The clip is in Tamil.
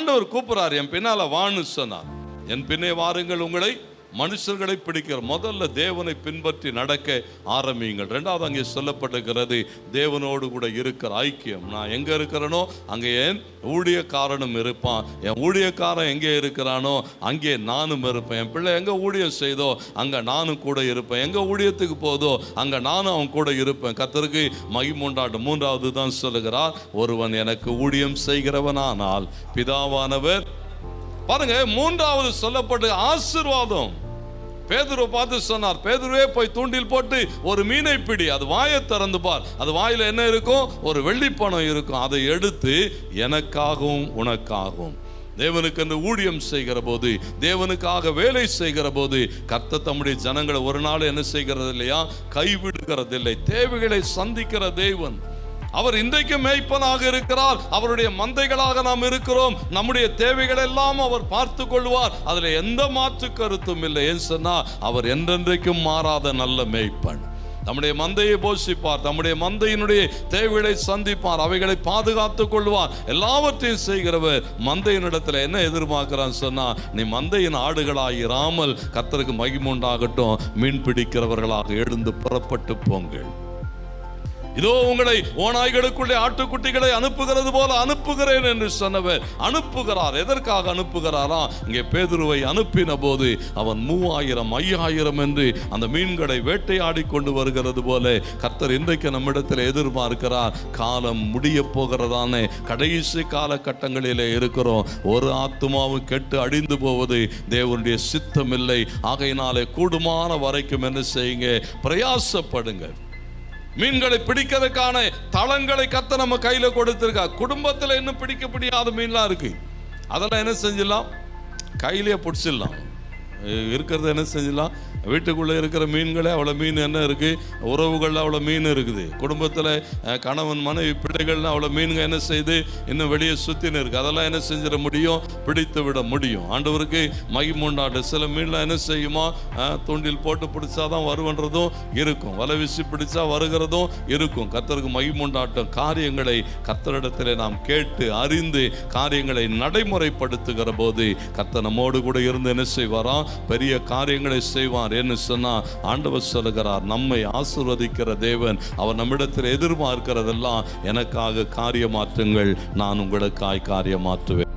ஆண்டவர் கூப்பிடுறார், என் பின்னால வான்னு சொன்னார். என் பின்னே வாருங்கள், உங்களை மனுஷர்களை பிடிக்கிற. முதல்ல தேவனை பின்பற்றி நடக்க ஆரம்பியுங்கள். ரெண்டாவது அங்கே சொல்லப்பட்டிருக்கிறது தேவனோடு கூட இருக்கிற ஐக்கியம். நான் எங்க இருக்கிறேனோ அங்கே என் ஊழியக்காரனும் இருப்பான். என் ஊழியக்காரன் எங்கே இருக்கிறானோ அங்கே நானும் இருப்பேன். என் பிள்ளை எங்க ஊழியம் செய்தோ அங்க நானும் கூட இருப்பேன். எங்க ஊழியத்துக்கு போதோ அங்க நானும் அவன் கூட இருப்பேன். கர்த்தருக்கு மகிமை உண்டாகட்டும். மூன்றாவது தான் சொல்லுகிறார், ஒருவன் எனக்கு ஊழியம் செய்கிறவனானால் பிதாவானவர். பாருங்க, மூன்றாவது சொல்லப்பட்ட ஆசீர்வாதம். பேதுருவை பார்த்து சொன்னார், பேதுருவே போய் தூண்டில் போட்டு ஒரு மீனை பிடி, அது வாயை திறந்து பார், அது வாயில என்ன இருக்கும்? ஒரு வெள்ளிப்பணம் இருக்கும். அதை எடுத்து எனக்காகவும் உனக்காகவும். தேவனுக்கு என்று ஊழியம் செய்கிற போது, தேவனுக்காக வேலை செய்கிற போது கர்த்தர் தம்முடைய ஜனங்களை ஒரு நாள் என்ன செய்கிறது இல்லையா? கைவிடுகிறதில்லை. தேவைகளை சந்திக்கிற தேவன். அவர் இன்றைக்கு மேய்ப்பனாக இருக்கிறார். அவருடைய மந்தைகளாக நாம் இருக்கிறோம். நம்முடைய தேவைகள் எல்லாம் அவர் பார்த்து கொள்வார். அதுல எந்த மாற்று கருத்தும் இல்லை. ஏன் சொன்னா அவர் என்றென்றைக்கும் மாறாத நல்ல மேய்ப்பன். நம்முடைய மந்தையை போஷிப்பார், நம்முடைய மந்தையினுடைய தேவைகளை சந்திப்பார், அவைகளை பாதுகாத்துக் கொள்வார். எல்லாவற்றையும் செய்கிறவர். மந்தையினிடத்துல என்ன எதிர்பார்க்கிறான்னு சொன்னா, நீ மந்தையின் ஆடுகளாயிராமல் கர்த்தருக்கு மகிமை உண்டாகட்டும், மீன் பிடிக்கிறவர்களாக எழுந்து புறப்பட்டு போங்கள். இதோ உங்களை ஓநாய்களுக்குள்ளே ஆட்டுக்குட்டிகளை அனுப்புகிறது போல அனுப்புகிறேன் என்று சொன்னவர் அனுப்புகிறார். எதற்காக அனுப்புகிறாரா? இங்கே பேதுருவை அனுப்பின போது அவன் 3000 5000 என்று அந்த மீன்களை வேட்டையாடி கொண்டு வருகிறது போல கர்த்தர் இன்றைக்கு நம்மிடத்தில் எதிர்பார்க்கிறார். காலம் முடிய போகிறதான கடைசி காலகட்டங்களிலே இருக்கிறோம். ஒரு ஆத்துமாவும் கெட்டு அழிந்து போவது தேவனுடைய சித்தம் இல்லை. ஆகையினாலே கூடுமான வரைக்கும் என்ன செய்யுங்க? பிரயாசப்படுங்க. மீன்களை பிடிக்கிறதுக்கான தளங்களை கர்த்தர் நம்ம கையில கொடுத்திருக்கா. குடும்பத்தில் இன்னும் பிடிக்க முடியாத மீன்லாம் இருக்கு. அதெல்லாம் என்ன செஞ்சிடலாம்? கையிலேயே பிடிச்சிடலாம். இருக்கிறத என்ன செஞ்சிடலாம்? வீட்டுக்குள்ளே இருக்கிற மீன்களே அவ்வளோ மீன் என்ன இருக்குது, உறவுகளில் அவ்வளோ மீன் இருக்குது, குடும்பத்தில் கணவன் மனைவி பிள்ளைகள்னு அவ்வளோ மீன்கள் என்ன செய்து இன்னும் வெளியே சுற்றின்னு இருக்குது. அதெல்லாம் என்ன செஞ்சிட முடியும்? பிடித்து விட முடியும். ஆண்டவருக்கு மகிமை உண்டாகட்டும். சில மீன்லாம் என்ன செய்யுமா? தூண்டில் போட்டு பிடிச்சாதான் வருவன்றதும் இருக்கும், வலை வீசி பிடிச்சா வருகிறதும் இருக்கும். கர்த்தருக்கு மகிமை உண்டாகட்டும். காரியங்களை கர்த்தரிடத்தில் நாம் கேட்டு அறிந்து காரியங்களை நடைமுறைப்படுத்துகிற போது கர்த்தர் நம்மோடு கூட இருந்து என்ன செய்வாராம்? பெரிய காரியங்களை செய்வார். என்ன சொன்னா, ஆண்டவர் சொல்லுகிறார், நம்மை ஆசீர்வதிக்கிற தேவன். அவர் நம்மிடத்தில் எதிர்பார்க்கிறதெல்லாம் எனக்காக காரியமாற்றுங்கள், நான் உங்களுக்காய் காரியமாற்றுவேன்.